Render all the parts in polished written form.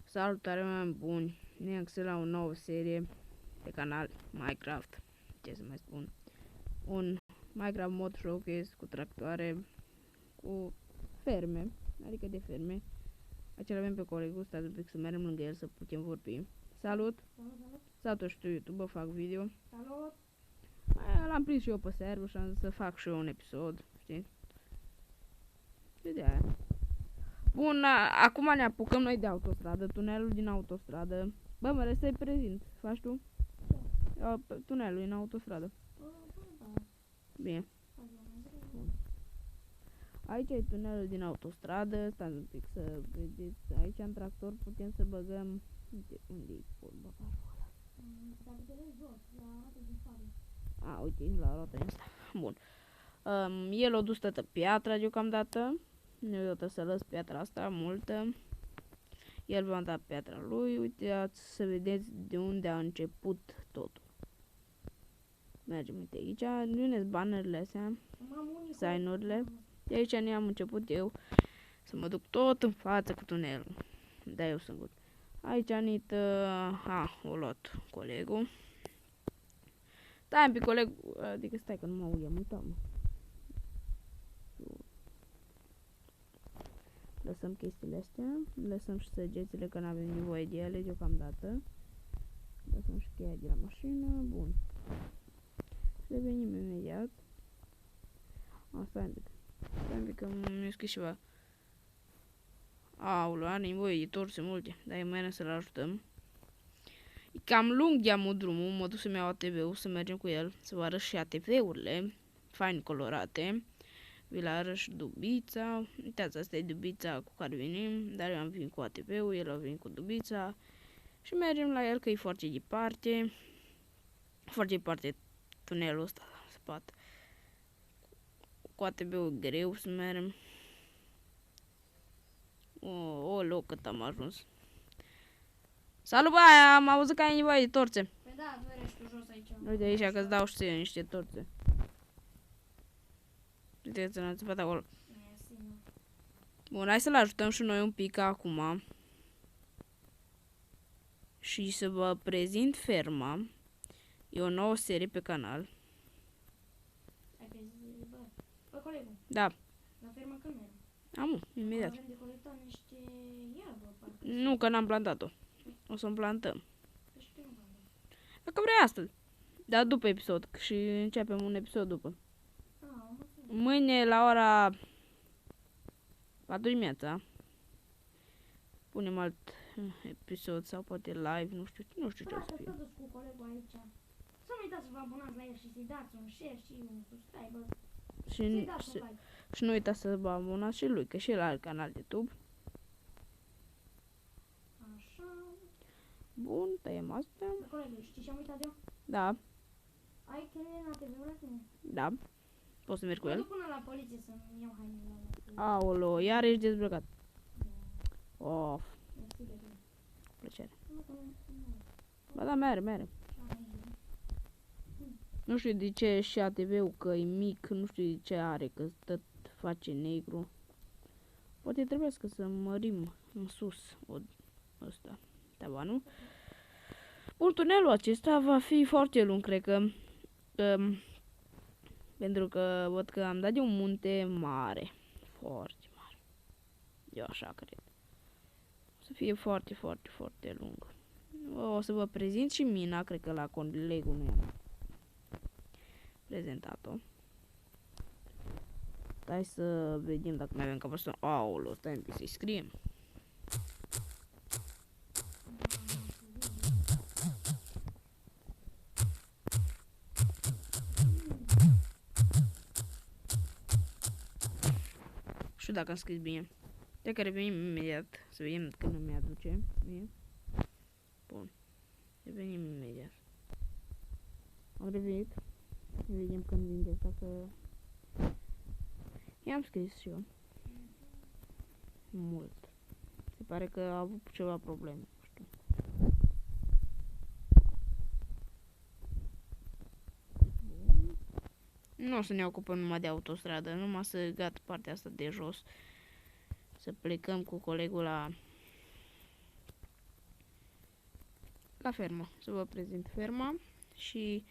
Salutare, oameni buni! Ne-am găsit la o nouă serie pe canal Minecraft. Ce să mai spun? Un Minecraft mod showcase cu tractoare, cu ferme, adică de ferme. Aici avem pe colegul, stați un pic să mergem lângă el să putem vorbi. Salut! Salut! Salut, știu YouTube, fac video. Salut! L-am prins și eu pe server și am zis să fac și eu un episod, știi? Și de aia. Bun, acum ne apucăm noi de autostradă, tunelul din autostradă. Bă, mă să-i prezint, faci tu? Tunelul în autostradă. Bine. Aici e tunelul din autostradă, stați un pic să vedeți, aici în tractor putem să băgăm, unde e vorba uite, la roata asta. Bun. El o dus toată piatra deocamdată. Nu o să lăs piatra asta multă. El va da piatra lui. Uitați să vedeți de unde a început totul. Mergem, uite aici. Nu bannerele astea, sign-urile. De aici ne-am început eu să mă duc tot în față cu tunelul. Da, eu sunt. Aici o luat colegul. Stai un pic, coleg, adică stai că nu mă uitam, mă. Lăsăm chestiile astea, lăsăm și săgețile că n-avem nevoie de ele deocamdată. Lăsăm și cheia de la mașină, bun. Revenim imediat. Stai un pic că mi-a scris ceva. Aoleu, are nevoie de torțe multe, dar e mai bine să-l ajutăm. E cam lung geamul drumul, mă duc să-mi iau ATV-ul, să mergem cu el, să vă arăt și ATV-urile, fain colorate. Vi le arăt și dubița. Uitați, asta e dubița cu care venim, dar eu am venit cu ATV-ul, el a venit cu dubița. Și mergem la el, că e foarte departe. Foarte departe tunelul ăsta în spate. Cu ATV-ul greu să mergem. O loc cât am ajuns. Salut, bă, am auzit că ai nevoie de torțe. Păi da, tu ești tu jos aici. Uite aici că îți dau și ție niște torțe. Uite-ți n-ați făcut acolo. Bun, hai să-l ajutăm și noi un pic acum. Și să vă prezint ferma. E o nouă serie pe canal. Hai că bă, colegul. Da. La fermă când merg? Am, imediat. Avem de colectat niște iarbă, parcă. Nu, că n-am plantat-o. O să-mi plantăm. Păi și tu nu plantăm. Dacă vrei astăzi. Dar după episod. Și începem un episod după. Mâine la ora 4 dimineața punem alt episod sau poate live, nu știu ce o să fie. Să cu colegul aici. Să nu uitați să vă abonați la el și să-i dați un share și un subscribe. Să-i dați un like. Și nu uitați să vă abonați și lui, că și el are canal de YouTube. Așa. Bun, tăiem astea. Bă, colegul, știi ce am uitat eu? Da. Ai cheile la TV-ul la tine? Da. Poți să mergi cu el? Mă duc până la poliție să-mi iau hainele la. Aolo, iar ești dezbrăcat. Of. Plăcere. Ba da, mere. Nu știu de ce și ATV-ul, că e mic, nu știu de ce are, că tot face negru. Poate trebuie să mărim în sus ăsta, tavanul. Bun, tunelul acesta va fi foarte lung, cred că. Pentru că văd că am dat de un munte mare. Foarte mare. Eu așa cred. O să fie foarte lung. O să vă prezint și mina, cred că la colegul nu i-am prezentat-o. Stai să vedem dacă mai avem capăston. Aolo, stai un pic să-i scriem. Știu dacă am scris bine. De care revenim imediat. Să vedem că nu mi-aduce. Bun. Revenim imediat. Am revenit. Vedem când vin de asta că... I-am scris și eu. Mult. Se pare că a avut ceva probleme. Nu știu. Nu o să ne ocupăm numai de autostradă. Numai să gata partea asta de jos. Să plecăm cu colegul la la fermă, să vă prezint ferma și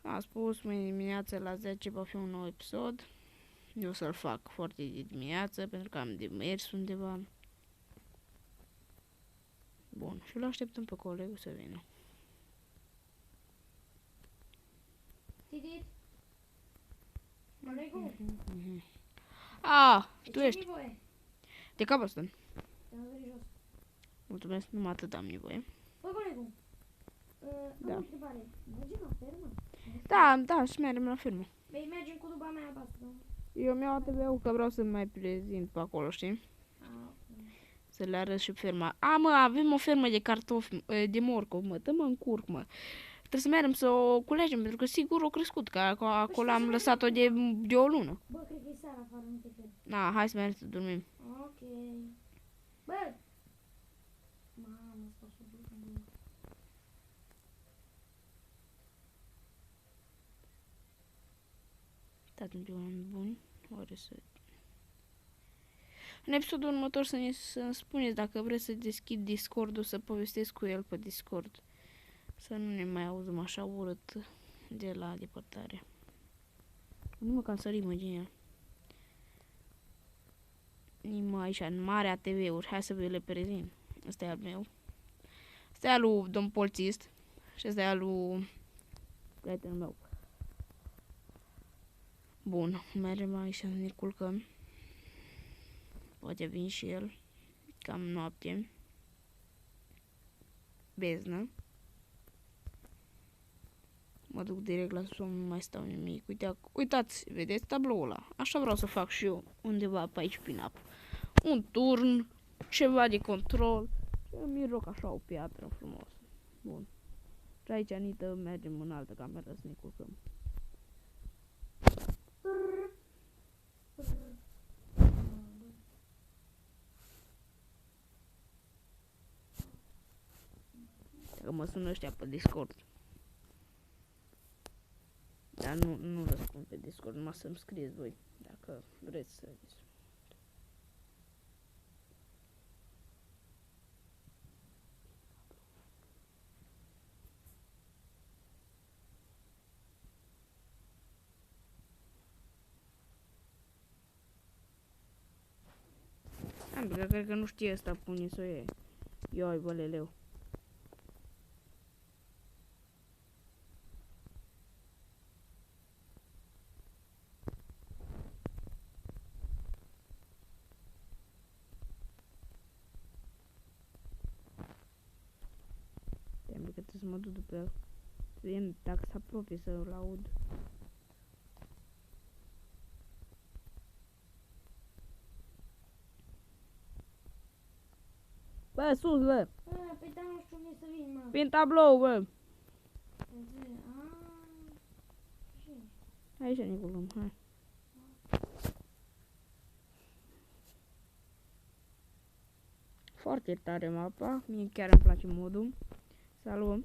am spus mâine dimineață la 10 va fi un nou episod. Eu o să-l fac foarte de dimineață pentru că am de mers undeva. Bun, și îl așteptăm pe colegul să vină. Tidit? Colegul? Tu ești. Nevoie? De cap asta. Te-am venit jos. Mulțumesc, numai atât am nevoie. Bă, colegul, Da. am o întrebare. Mergem la fermă? Da, și mergem la fermă. Vei mergem cu duba mea albastră. Eu mi-au ATV-ul că vreau să mai prezint pe acolo, știi? Să le arăt și ferma. Mă, avem o fermă de cartofi, de morcov, mă, dă-mă în curc, mă. Trebuie să mergem să o culegem, pentru că sigur o crescut, că acolo am lăsat-o de o lună. Bă, cred că e seara afară, nu te cred. Hai să mergem să dormim. Ok. Bă! Mamă, stau să duc în gură. Atunci, oameni buni, oare să... În episodul următor să-mi spuneți dacă vreți să deschid Discord-ul, să povestesc cu el pe Discord. Să nu ne mai auzim așa urât de la depărtare. Nu mă cansărim, mă, din el. Nimă aici, în Marea TV-uri. Hai să vi le prezint. Ăsta e al meu. Ăsta e al lui domn polițist. Și ăsta e al lui prietenul meu. Bun, mergem aici să ne culcăm. Poate vin și el. Cam noapte. Beznă. Mă duc direct la somn, nu mai stau nimic. Uitați, vedeți tabloul ăla? Așa vreau să fac și eu, undeva pe aici prin apă. Un turn, ceva de control. Și îmi roc așa o piatră frumoasă. Bun. Și aici, Anită, mergem în altă cameră să ne culcăm. Dacă mă sună ăștia pe Discord. Dar nu răspund pe Discord, numai să-mi scrieți voi, dacă vreți să... Cred că nu știe ăsta, pune să o iei. Ioi, bă, leleu. Trebuie că trebuie să mă duc după el. Vedem dacă se apropie să-l aud. Bă, sus, bă! Păi dar nu știu unde să vin, mă. Prin tablou, bă! Aici ne culcăm, hai. Foarte tare mapa, mie chiar îmi place modul. Salut!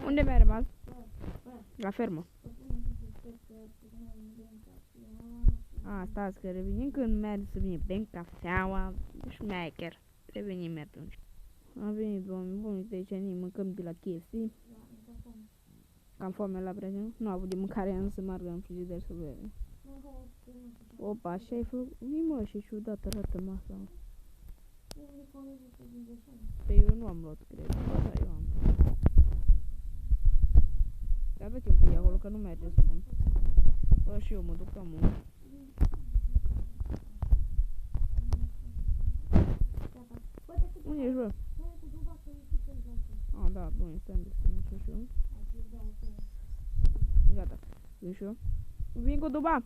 Unde mergem azi? La fermă. Stați că revenim când merg să vine bem cafeaua. Șmecher. Revenim atunci. Am venit, oameni buni, uite aici ne mâncăm de la KFC. Cam foame la prezent. Nu am avut de mâncare, însă meargă în frigider să vedem. Opa, așa ai făcut? Vii, mă, și ciudat arată masa. Păi eu nu am luat, cred. Da, eu am. Dar dă-te un pic acolo, că nu merge, spun. Bă, și eu mă duc la muncă. Unde ești, bă? Da, bun, stai în să și eu. Gata, vin și eu. Vin cu duba!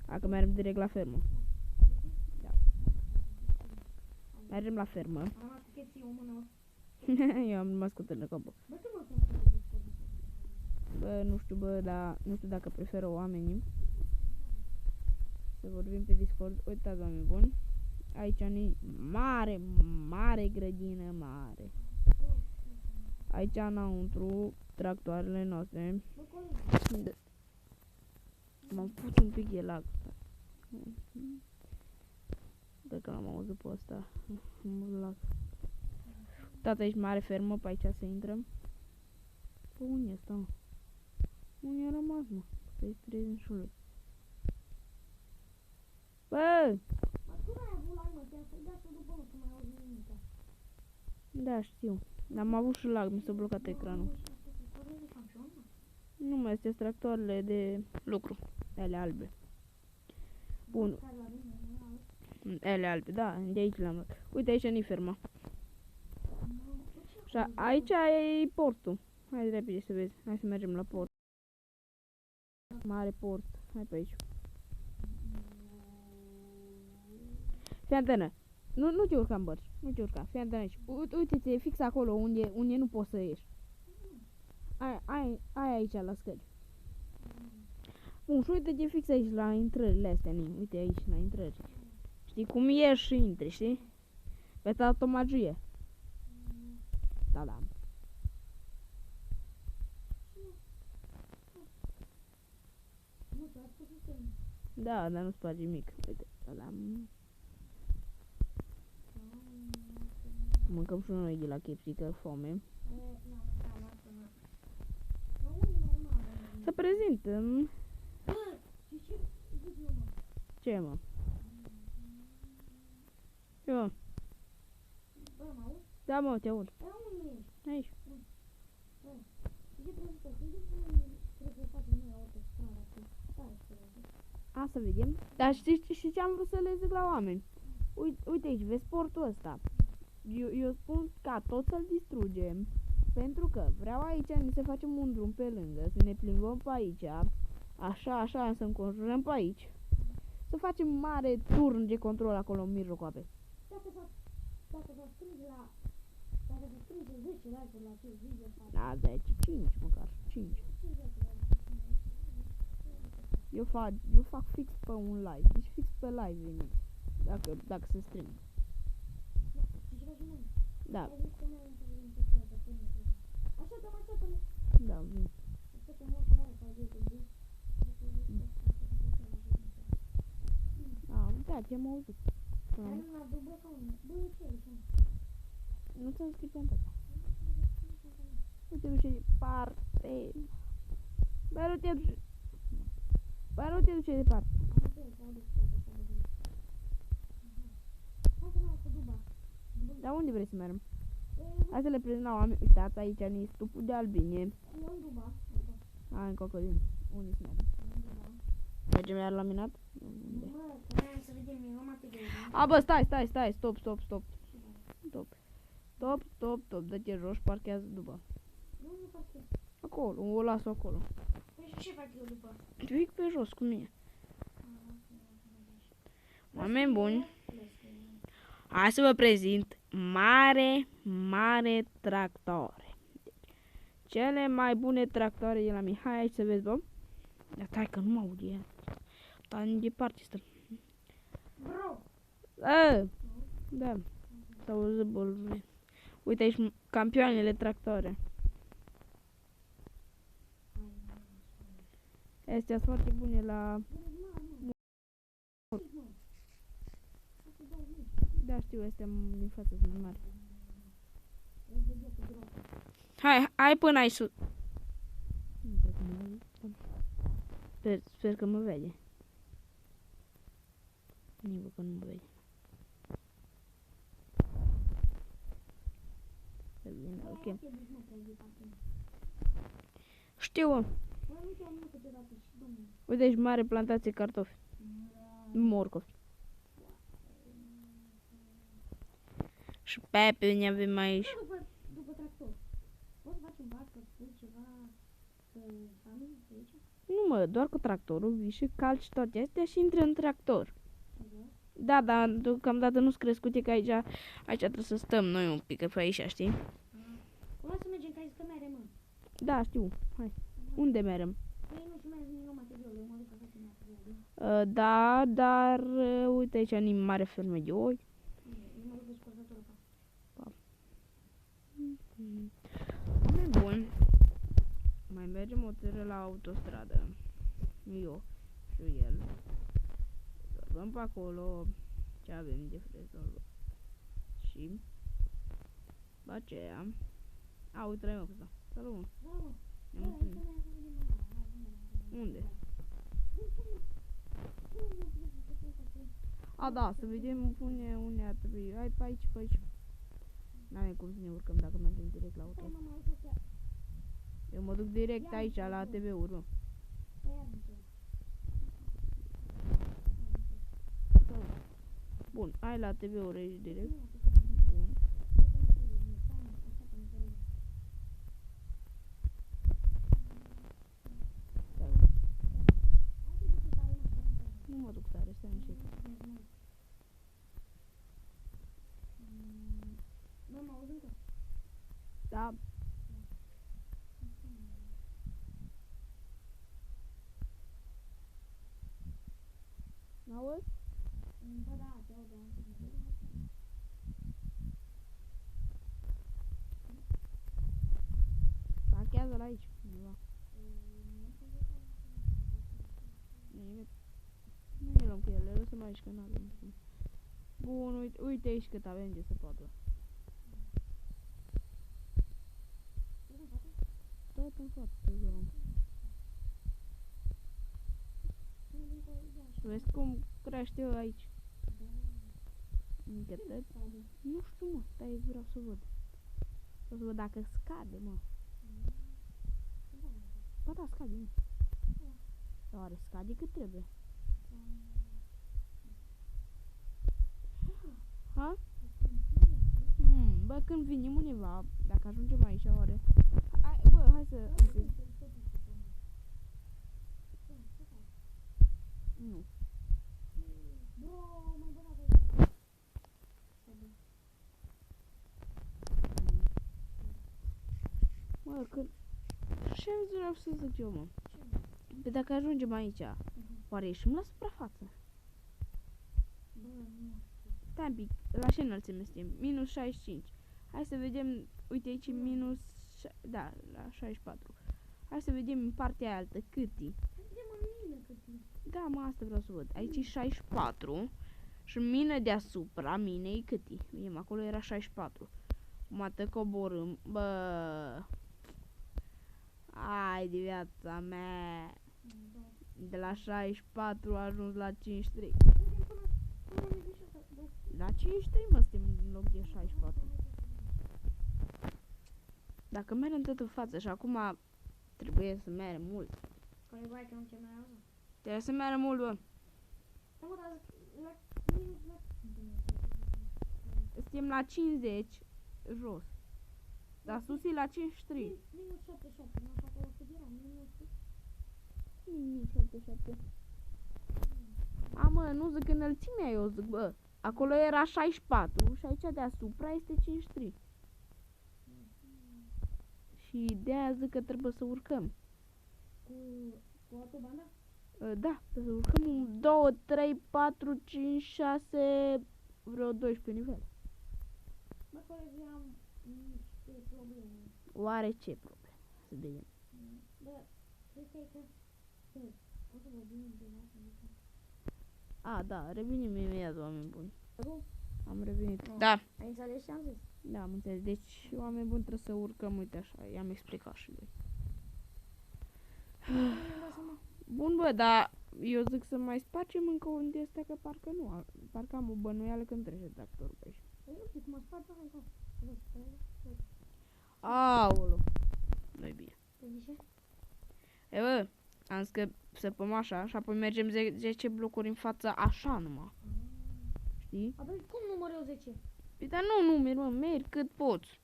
Hai că mergem direct la fermă. Da. Mergem la fermă. Eu am rămas cu telecopă. Bă, nu știu, bă, dar nu știu dacă preferă oamenii să vorbim pe Discord. Uitați, oameni buni. Aici e mare grădină, mare. Aici înăuntru tractoarele noastre. M-am pus un pic de lag. Cred că l-am auzit pe ăsta. Lag. Tata, ești mare fermă, pe aici să intrăm. Păi unde e ăsta, mă? Unde a rămas, mă? Să-i trezim și lui. Bă! Mă, tu n-ai avut lag, mă, te-am să-i dat-o după nu, că mai auzi nimic. Da, știu. Am avut și lag, mi s-a blocat ecranul. Nu mai este tractoarele de lucru. Ele albe. Bun. Ele albe, da, de aici le-am luat. Uite, aici nu-i ferma. Și aici e portul. Hai repede să vezi. Hai să mergem la port. Mare port. Hai pe aici. Fii antenă. Nu te urca în bărci. Nu te urca. Fii antenă aici. Uite-te fix acolo unde nu poți să ieși. Ai aici la scări. Bun, și uite-te fix aici la intrările astea. Uite aici la intrări. Știi cum ieși și intri, știi? Pe automagie. Da. Da, dar nu sparge nimic. Uite, da. Mâncăm și noi de la KFC, că foame. Să prezentăm. Ce, mă? Ce, mă? Da, mă, te aud. Aici. A, să vedem. Dar știi ce am vrut să le zic la oameni? Uite aici, vezi portul ăsta. Eu spun ca tot să-l distrugem. Pentru că vreau aici să facem un drum pe lângă, să ne plimbăm pe aici. Așa, să înconjurăm pe aici. Să facem mare turn de control acolo în mijlocul apei. Dacă vă strânge 10 like-uri la acest video, da, 10, 5 măcar, 5. Eu fac fix pe un live, deci fix pe live vine, dacă se strâng. Da. Da, vin. Da, te-am auzit. Nu ți-am scris pe asta. Uite, duce departe. Bă, nu te duce departe. Dar unde vrei să mergem? Hai să le prezint la oameni. Uitați, aici e stupul de albine. Hai, în cocodin. Unde să mergem? Mergem iar la minat? Unde? A, bă, stai, stop, dă-te jos, parchează după. Acolo, o las acolo. Ce fac eu după? Pic pe jos cu mine. Oameni buni, hai să vă prezint mare tractoare. Cele mai bune tractoare de la Mihai, aici să vezi, bă. Dar stai că nu mă aud el. Dar departe stă. Bro! Da. T-auzi bolve. Uite aici campioanele tractoare. Astea sunt foarte bune la... Da, știu, astea din față sunt mari. Hai până aici sus. Sper că mă vede. Nici că nu mă vede. Ok. Știu. Uite aici mare plantație cartofi. Morcovi. Și pe unde avem aici. După tractor. Poți face un vacă, pui ceva, să sami pe aici? Nu mă, doar cu tractorul vii și calci toate astea și intri în tractor. Da, dar deocamdată nu-s crescute că aici trebuie să stăm noi un pic, că pe aici, știi? Hai să mergem, că ai zis că merem, mă. Da, știu, hai. Unde merem? Păi nu știu, mergem din nou materiale, eu mă duc acasă în materiale. Da, dar uite aici ani mare fermă de oi. Eu mă duc pe scurtătorul acasă. Bun. Mai mergem o țără la autostradă. Eu și el. Rezolvăm pe acolo ce avem de rezolvat. Și După aceea... A, uite-l mă cu ăsta. Salut, mă. Da, mă. Ia-mă pune. Unde? A, da, să vedem unde ar trebui. Hai pe aici, pe aici. N-avem cum să ne urcăm dacă mergem direct la auto. Eu mă duc direct aici, la ATV-uri, mă. Bun, hai la ATV-uri aici direct. Bun. Nu mă duc tare, stai încet. Mama, auzi încă? Da. N-auzi? Ba da, te aud, Parchează la aici, undeva. Nimic. Nu ne luăm cu ele, le lăsăm aici că n-avem cum. Bun, uite aici cât avem de săpatul. Tot în față, să luăm. Vezi cum crește aici. Închetări. Nu știu, mă, stai, vreau să văd. Vreau să văd dacă scade, mă. Ba da, scade, mă. Oare scade cât trebuie? Ha? Bă, când venim undeva, dacă ajungem aici, oare... Bă, hai să... Nu. Mă, când... Ce vreau să zic eu, mă? Pe dacă ajungem aici, oare ieșim la suprafață? Stai un pic, la ce înălțime suntem? Minus 65. Hai să vedem, uite aici minus... Da, la 64. Hai să vedem în partea altă, cât e. Da, mă, asta vreau să văd. Aici e 64 și mină deasupra minei cât e? Vedem, acolo era 64. Mată coborâm, bă... Ai de viața mea. De la 64 a ajuns la 53. La 53, mă, suntem în loc de 64. Dacă mergem tot în față și acum trebuie să mergem mult. Care bai că nu te mai auză? Trebuie să mergem mult, bă. Da, mă, dar Suntem la 50 jos. Dar sus e la 53. minus 77, nu așa acolo cât era? Minus 77. A, mă, nu zic înălțimea, eu zic, bă. Acolo era 64 și aici deasupra este 53. Și de-aia zic că trebuie să urcăm. Cu autobanda? Da, trebuie să urcăm un 2, 3, 4, 5, 6, vreo 12 nivele. Bă, colegi, am niște probleme. Oare ce probleme? Să vedem. Bă, cred că... O să vorbim de asta. A, da, revenim imediat, oameni buni. Acum? Am revenit. No. Da. Ai înțeles ce am zis? Da, am înțeles. Deci, oameni buni, trebuie să urcăm, uite așa, i-am explicat și lui. Bun, bă, dar eu zic să mai spargem încă un de astea, că parcă nu, parcă am o bănuială când trece tractorul pe aici. Păi nu știu cum a spart pe acolo. Aolo. Nu-i bine. Păi de ce? E, bă, am zis că săpăm așa și apoi mergem 10 blocuri în față așa numai. Știi? Atunci cum număr eu 10? Păi, dar nu numeri, mă, mergi cât poți.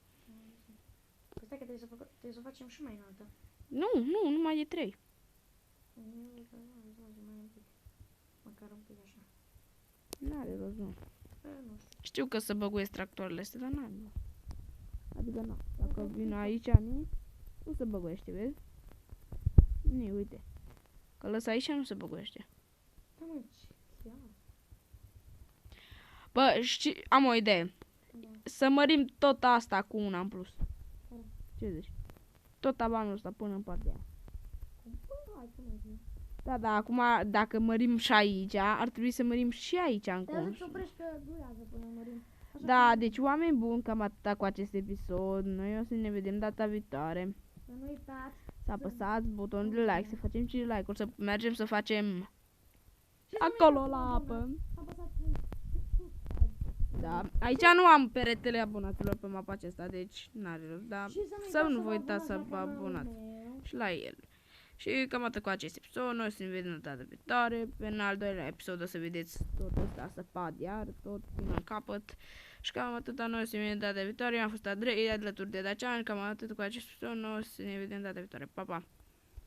Păi stai că trebuie să facem și mai înaltă. Nu, numai de 3. Măcar un pic așa. N-are rost, nu. Nu știu. Știu că să băguiesc tractoarele astea, dar n-am. Adică nu. Dacă vin aici, nu se băguiește, vezi? Nu, uite. Că lăs aici nu se băguiește. Da, mă, ce? Bă, știi, am o idee. Da. Să mărim tot asta cu una în plus. Care? Ce zici? Tot tabanul ăsta până în partea aia. Cum? Hai că mai zi. Da, da, acum dacă mărim și aici, ar trebui să mărim și aici în Te zic cons. să oprești că durează până mărim. Da, deci oameni buni, cam atâta cu acest episod. Noi o să ne vedem data viitoare. Să nu uitați. Să apăsați butonul de like, să facem 5 like-uri, să mergem să facem Și să nu acolo uitați să la vă apă. abonați. Apăsați subscribe. Da, aici nu am peretele abonaților pe mapa acesta, deci n-are rost, dar Și să nu vă uitați să la vă canalul abonați meu. și la el. Și cam atât cu acest episod, noi o să ne vedem data viitoare. În al doilea episod o să vedeți tot ăsta săpat iar, tot până în capăt. Și cam atâta, noi o să ne vedem data viitoare. Eu am fost Andrei, alături de Dacian, cam atât cu acest episod, noi o să ne vedem data viitoare. Pa, pa!